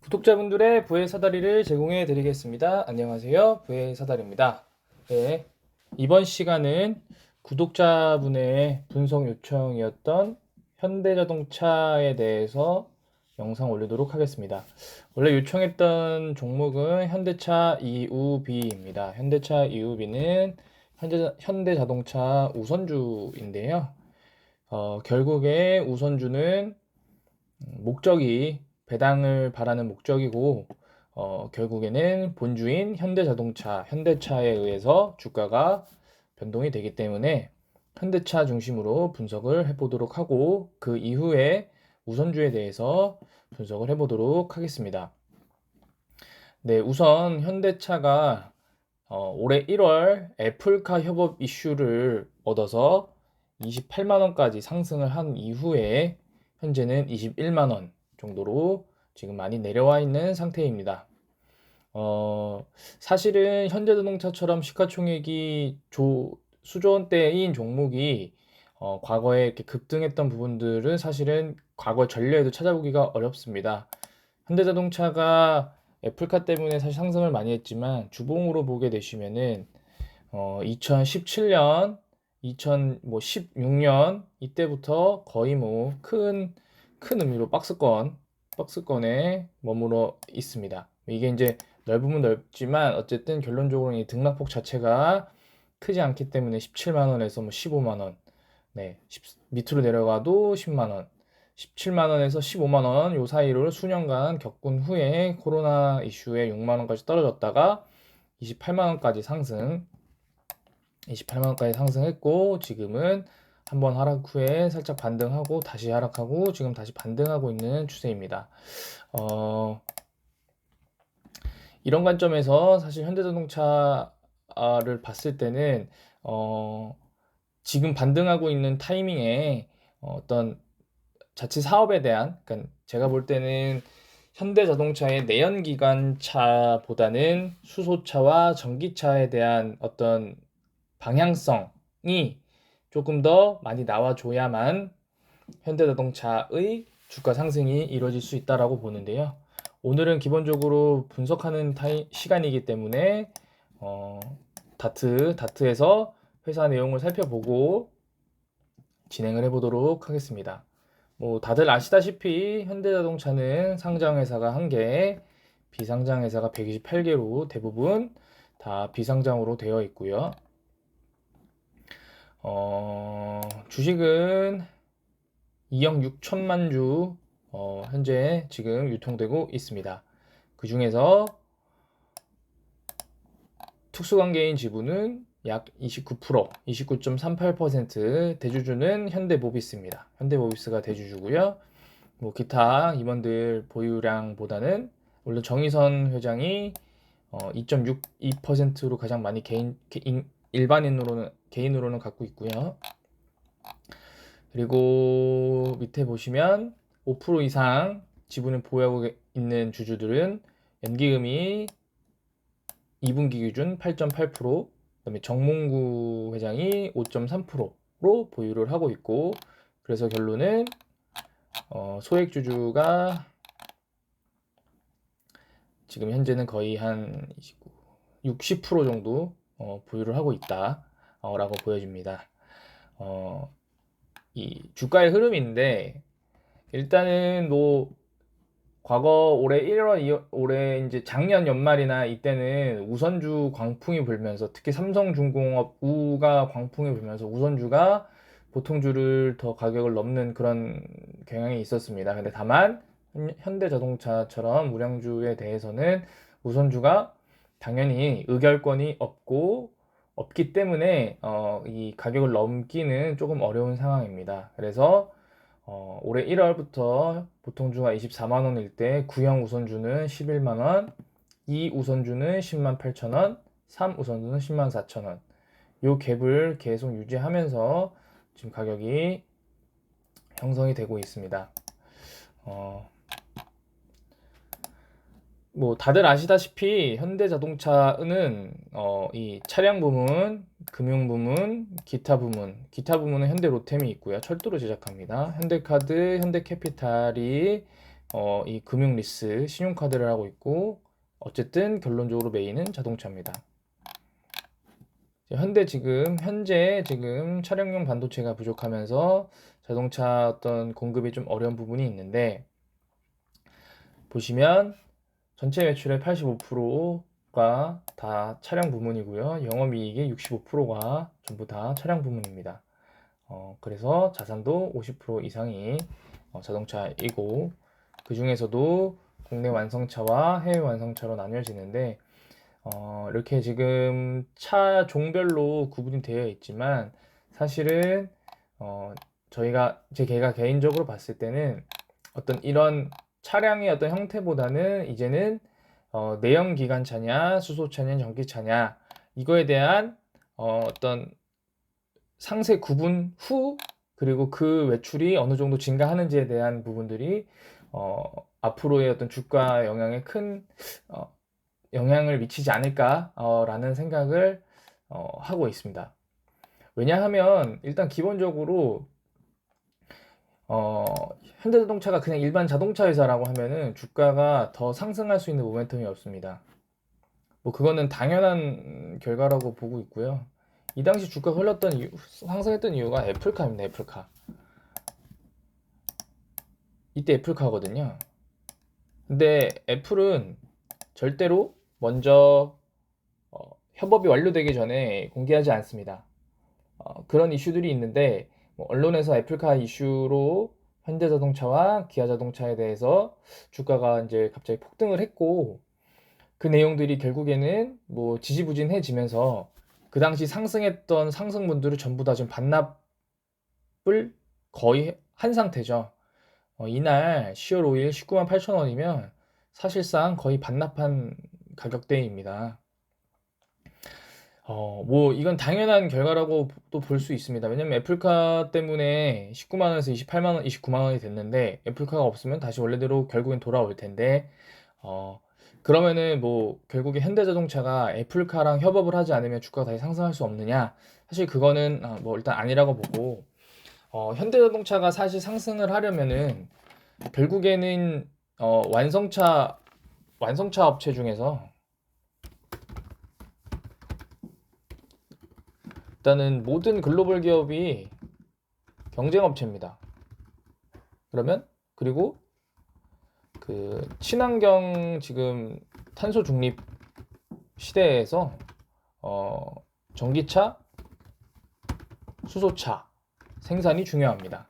구독자분들의 부의 사다리를 제공해 드리겠습니다. 안녕하세요. 부의 사다리입니다. 네, 이번 시간은 구독자분의 분석 요청이었던 현대자동차에 대해서 영상 올리도록 하겠습니다. 원래 요청했던 종목은 현대차 EUB입니다. 현대차 EUB는 현대자동차 우선주인데요. 결국에 우선주는 목적이 배당을 바라는 목적이고 결국에는 본주인 현대자동차, 현대차에 의해서 주가가 변동이 되기 때문에 현대차 중심으로 분석을 해보도록 하고 그 이후에 우선주에 대해서 분석을 해보도록 하겠습니다. 네, 우선 현대차가 올해 1월 애플카 협업 이슈를 얻어서 28만 원까지 상승을 한 이후에 현재는 21만 원 정도로 지금 많이 내려와 있는 상태입니다. 사실은 현대자동차처럼 시가총액이 수조 원대인 종목이 과거에 이렇게 급등했던 부분들은 사실은 과거 전례에도 찾아보기가 어렵습니다. 현대자동차가 애플카 때문에 사실 상승을 많이 했지만 주봉으로 보게 되시면은 2017년, 2016년 이때부터 거의 뭐 큰 의미로 박스권에 머물러 있습니다. 이게 이제 넓으면 넓지만 어쨌든 결론적으로는 이 등락폭 자체가 크지 않기 때문에 17만 원에서 뭐 15만 원, 네, 밑으로 내려가도 10만 원, 17만 원에서 15만 원 요 사이를 수년간 겪은 후에 코로나 이슈에 6만 원까지 떨어졌다가 28만 원까지 28만 원까지 상승했고 지금은 한번 하락 후에 살짝 반등하고 다시 하락하고 지금 다시 반등하고 있는 추세입니다. 이런 관점에서 사실 현대자동차를 봤을 때는 지금 반등하고 있는 타이밍에 어떤 자체 사업에 대한, 그러니까 제가 볼 때는 현대자동차의 내연기관차보다는 수소차와 전기차에 대한 어떤 방향성이 조금 더 많이 나와줘야만 현대자동차의 주가 상승이 이루어질 수 있다라고 보는데요. 오늘은 기본적으로 분석하는 시간이기 때문에 다트에서 회사 내용을 살펴보고 진행을 해보도록 하겠습니다. 뭐 다들 아시다시피 현대자동차는 상장회사가 1개, 비상장회사가 128개로 대부분 다 비상장으로 되어 있고요. 주식은 2억 6천만 주 현재 지금 유통되고 있습니다. 그 중에서 특수관계인 지분은 약 29%, 29.38%, 대주주는 현대모비스입니다. 현대모비스가 대주주고요. 뭐 기타 임원들 보유량보다는 물론 정의선 회장이 2.62%로 가장 많이 개인으로는 갖고 있고요. 그리고 밑에 보시면 5% 이상 지분을 보유하고 있는 주주들은 연기금이 2분기 기준 8.8%, 그다음에 정몽구 회장이 5.3%로 보유를 하고 있고, 그래서 결론은 소액주주가 지금 현재는 거의 한 60% 정도 보유를 하고 있다라고 보여집니다. 이 주가의 흐름인데 일단은 뭐 과거 올해 1월, 올해 이제 작년 연말이나 이때는 우선주 광풍이 불면서 특히 삼성중공업 우가 광풍이 불면서 우선주가 보통주를 더 가격을 넘는 그런 경향이 있었습니다. 근데 다만 현대자동차처럼 우량주에 대해서는 우선주가 당연히 의결권이 없기 때문에 이 가격을 넘기는 조금 어려운 상황입니다. 그래서 올해 1월부터 보통주가 24만 원일 때 구형 우선주는 11만 원, 2 우선주는 10만 8천 원, 3 우선주는 10만 4천 원. 요 갭을 계속 유지하면서 지금 가격이 형성이 되고 있습니다. 뭐 다들 아시다시피 현대자동차는 이 차량 부문, 금융 부문, 기타 부문은 현대로템이 있고요. 철도를 제작합니다. 현대카드, 현대캐피탈이 이 금융 리스 신용카드를 하고 있고, 어쨌든 결론적으로 메인은 자동차입니다. 현재 지금 차량용 반도체가 부족하면서 자동차 어떤 공급이 좀 어려운 부분이 있는데, 보시면 전체 매출의 85%가 다 차량 부문이고요. 영업이익의 65%가 전부 다 차량 부문입니다. 그래서 자산도 50% 이상이 자동차이고, 그 중에서도 국내 완성차와 해외 완성차로 나뉘어지는데, 이렇게 지금 차 종별로 구분이 되어 있지만, 사실은 제가 개인적으로 봤을 때는 어떤 이런 차량의 어떤 형태보다는 이제는 내연 기관차냐 수소차냐 전기차냐, 이거에 대한 어떤 상세 구분 후, 그리고 그 매출이 어느 정도 증가하는지에 대한 부분들이 앞으로의 어떤 주가 영향에 큰 어, 영향을 미치지 않을까라는 생각을 하고 있습니다. 왜냐하면 일단 기본적으로 어, 현대자동차가 그냥 일반 자동차 회사라고 하면은 주가가 더 상승할 수 있는 모멘텀이 없습니다. 뭐 그거는 당연한 결과라고 보고 있고요. 이 당시 주가가 상승했던 이유가 애플카입니다. 애플카. 이때 애플카거든요. 근데 애플은 절대로 먼저 협업이 완료되기 전에 공개하지 않습니다. 그런 이슈들이 있는데, 뭐 언론에서 애플카 이슈로 현대자동차와 기아자동차에 대해서 주가가 이제 갑자기 폭등을 했고, 그 내용들이 결국에는 뭐 지지부진해지면서 그 당시 상승했던 상승분들을 전부 다 지금 반납을 거의 한 상태죠. 이날 10월 5일 19만 8천 원이면 사실상 거의 반납한 가격대입니다. 뭐 이건 당연한 결과라고 또 볼 수 있습니다. 왜냐면 애플카 때문에 19만 원에서 28만 원, 29만 원이 됐는데, 애플카가 없으면 다시 원래대로 결국엔 돌아올 텐데, 어, 그러면은 뭐 결국에 현대자동차가 애플카랑 협업을 하지 않으면 주가가 다시 상승할 수 없느냐? 사실 그거는 뭐 일단 아니라고 보고, 현대자동차가 사실 상승을 하려면은 결국에는 완성차 업체 중에서 일단은 모든 글로벌 기업이 경쟁 업체입니다. 그리고 그 친환경 지금 탄소 중립 시대에서 전기차, 수소차 생산이 중요합니다.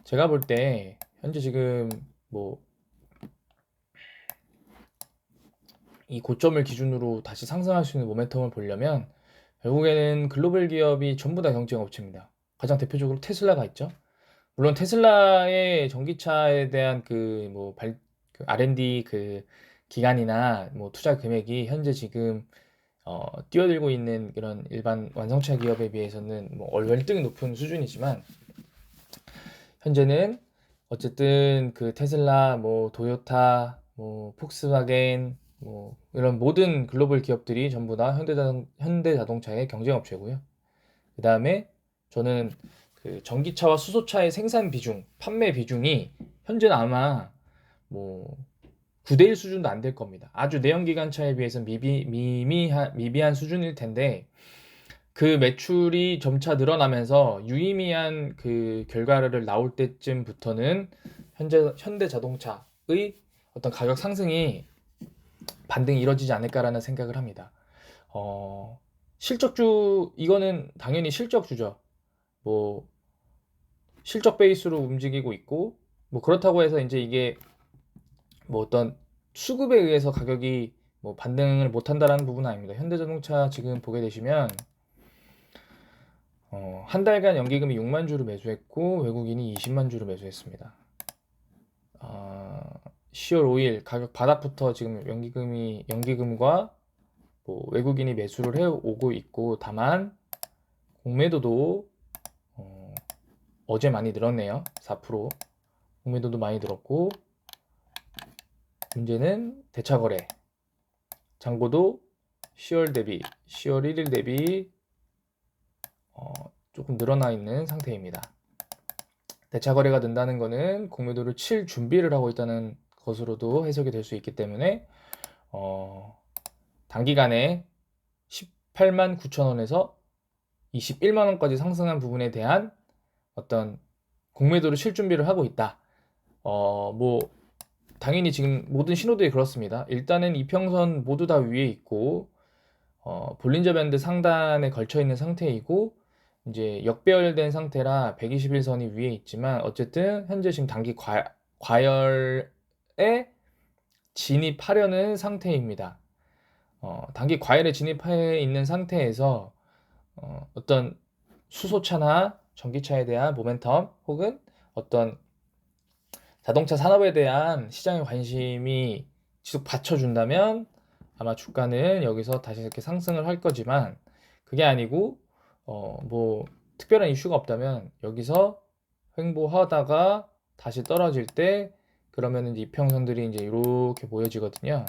제가 볼 때 현재 지금 뭐 이 고점을 기준으로 다시 상승할 수 있는 모멘텀을 보려면 결국에는 글로벌 기업이 전부 다 경쟁 업체입니다. 가장 대표적으로 테슬라가 있죠. 물론 테슬라의 전기차에 대한 그 R&D 그 기간이나 뭐 투자 금액이 현재 지금 뛰어들고 있는 그런 일반 완성차 기업에 비해서는 뭐 월등히 높은 수준이지만, 현재는 어쨌든 그 테슬라, 뭐 도요타, 뭐 폭스바겐, 뭐 이런 모든 글로벌 기업들이 전부 다 현대자동차의 경쟁 업체고요. 그 다음에 저는 그 전기차와 수소차의 생산 비중, 판매 비중이 현재는 아마 뭐 9대1 수준도 안 될 겁니다. 아주 내연기관차에 비해서 미비한 수준일 텐데, 그 매출이 점차 늘어나면서 유의미한 그 결과를 나올 때쯤부터는 현대자동차의 어떤 가격 상승이 반등이 이뤄지지 않을까라는 생각을 합니다. 실적주, 이거는 당연히 실적주죠. 뭐 실적 베이스로 움직이고 있고, 뭐 그렇다고 해서 이제 이게 뭐 어떤 수급에 의해서 가격이 뭐 반등을 못 한다라는 부분은 아닙니다. 현대자동차 지금 보게 되시면 한 달간 연기금이 6만 주를 매수했고 외국인이 20만 주를 매수했습니다. 10월 5일 가격 바닥부터 지금 연기금과 뭐 외국인이 매수를 해오고 있고, 다만 공매도도 어제 많이 늘었네요. 4%. 공매도도 많이 늘었고, 문제는 대차거래 잔고도 10월 1일 대비 조금 늘어나 있는 상태입니다. 대차 거래가 는다는 거는 공매도를 칠 준비를 하고 있다는 것으로도 해석이 될 수 있기 때문에 단기간에 18만 9천 원에서 21만 원까지 상승한 부분에 대한 어떤 공매도를 칠 준비를 하고 있다. 뭐 당연히 지금 모든 신호들이 그렇습니다. 일단은 이평선 모두 다 위에 있고 볼린저 밴드 상단에 걸쳐 있는 상태이고 이제 역배열된 상태라 121선이 위에 있지만 어쨌든 현재 지금 단기 과열에 진입하려는 상태입니다. 단기 과열에 진입해 있는 상태에서 어떤 수소차나 전기차에 대한 모멘텀 혹은 어떤 자동차 산업에 대한 시장의 관심이 지속 받쳐준다면 아마 주가는 여기서 다시 이렇게 상승을 할 거지만 그게 아니고 뭐 특별한 이슈가 없다면 여기서 횡보하다가 다시 떨어질 때 그러면은 이제 이평선들이 이제 이렇게 보여지거든요.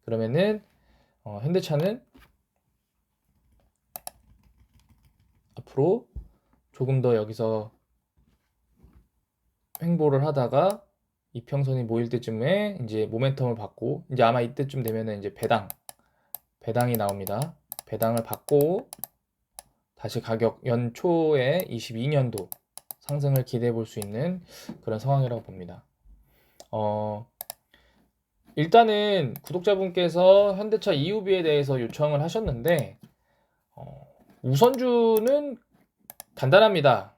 그러면은 현대차는 앞으로 조금 더 여기서 횡보를 하다가 이평선이 모일 때쯤에 이제 모멘텀을 받고 이제 아마 이때쯤 되면은 이제 배당이 나옵니다. 배당을 받고 다시 가격 연초에 22년도 상승을 기대해 볼 수 있는 그런 상황이라고 봅니다. 일단은 구독자분께서 현대차 EUB에 대해서 요청을 하셨는데 우선주는 간단합니다.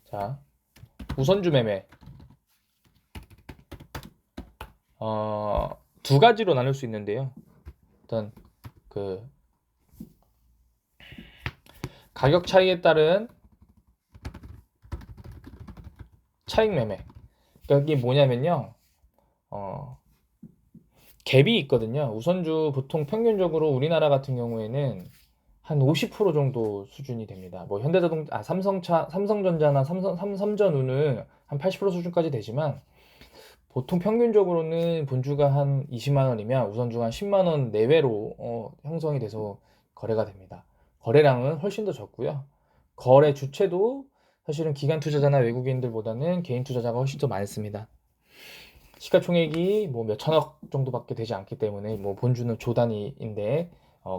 자, 우선주 매매 두 가지로 나눌 수 있는데요. 일단 그 가격 차이에 따른 차익 매매. 그러니까 이게 뭐냐면요. 갭이 있거든요. 우선주 보통 평균적으로 우리나라 같은 경우에는 한 50% 정도 수준이 됩니다. 뭐 삼성전자나 삼성전우는 한 80% 수준까지 되지만 보통 평균적으로는 본주가 한 20만 원이면 우선주가 한 10만 원 내외로 형성이 돼서 거래가 됩니다. 거래량은 훨씬 더 적고요. 거래 주체도 사실은 기관 투자자나 외국인들보다는 개인 투자자가 훨씬 더 많습니다. 시가총액이 뭐 몇천억 정도밖에 되지 않기 때문에 뭐 본주는 조 단위인데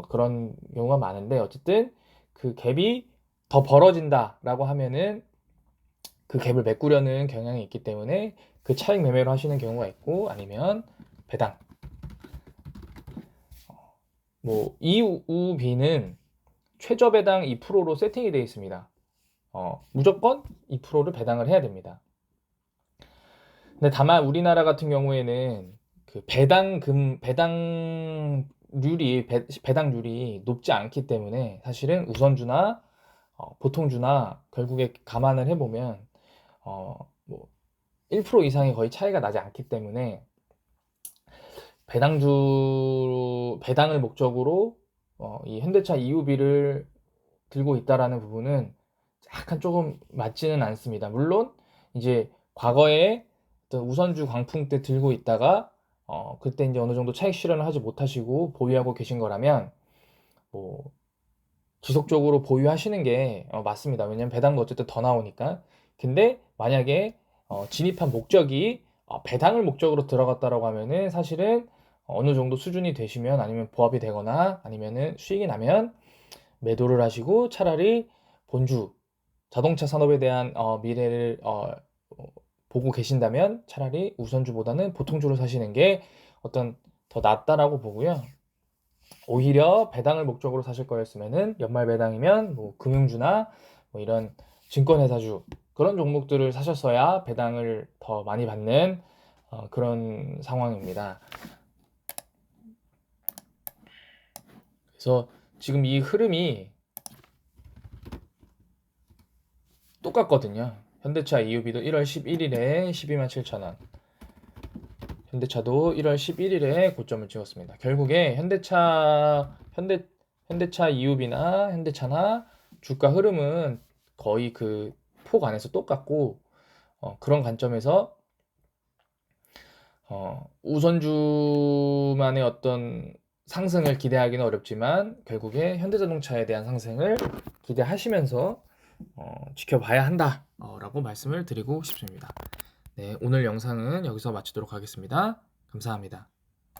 그런 경우가 많은데 어쨌든 그 갭이 더 벌어진다라고 하면은 그 갭을 메꾸려는 경향이 있기 때문에 그 차익 매매로 하시는 경우가 있고 아니면 배당. 뭐 EUB는 최저 배당 2%로 세팅이 되어 있습니다. 무조건 2%를 배당을 해야 됩니다. 근데 다만 우리나라 같은 경우에는 그 배당률이 높지 않기 때문에 사실은 우선주나 보통주나 결국에 감안을 해보면 뭐 1% 이상이 거의 차이가 나지 않기 때문에 배당을 목적으로 이 현대차 EUB를 들고 있다라는 부분은 약간 조금 맞지는 않습니다. 물론 이제 과거에 어떤 우선주 광풍 때 들고 있다가 그때 이제 어느 정도 차익 실현을 하지 못하시고 보유하고 계신 거라면 뭐 지속적으로 보유하시는 게 맞습니다. 왜냐면 배당도 어쨌든 더 나오니까. 근데 만약에 진입한 목적이 배당을 목적으로 들어갔다라고 하면은 사실은 어느 정도 수준이 되시면 아니면 보합이 되거나 아니면은 수익이 나면 매도를 하시고 차라리 본주 자동차 산업에 대한 미래를 보고 계신다면 차라리 우선주보다는 보통주를 사시는 게 어떤 더 낫다라고 보고요. 오히려 배당을 목적으로 사실 거였으면은 연말 배당이면 뭐 금융주나 뭐 이런 증권회사주 그런 종목들을 사셨어야 배당을 더 많이 받는 그런 상황입니다. 그래서 지금 이 흐름이 똑같거든요. 현대차 EUB도 1월 11일에 12만 7천 원. 현대차도 1월 11일에 고점을 찍었습니다. 결국에 현대차 EUB나 현대차나 주가 흐름은 거의 그 폭 안에서 똑같고 그런 관점에서 우선주만의 어떤 상승을 기대하기는 어렵지만 결국에 현대자동차에 대한 상승을 기대하시면서 지켜봐야 한다 라고 말씀을 드리고 싶습니다. 네, 오늘 영상은 여기서 마치도록 하겠습니다. 감사합니다.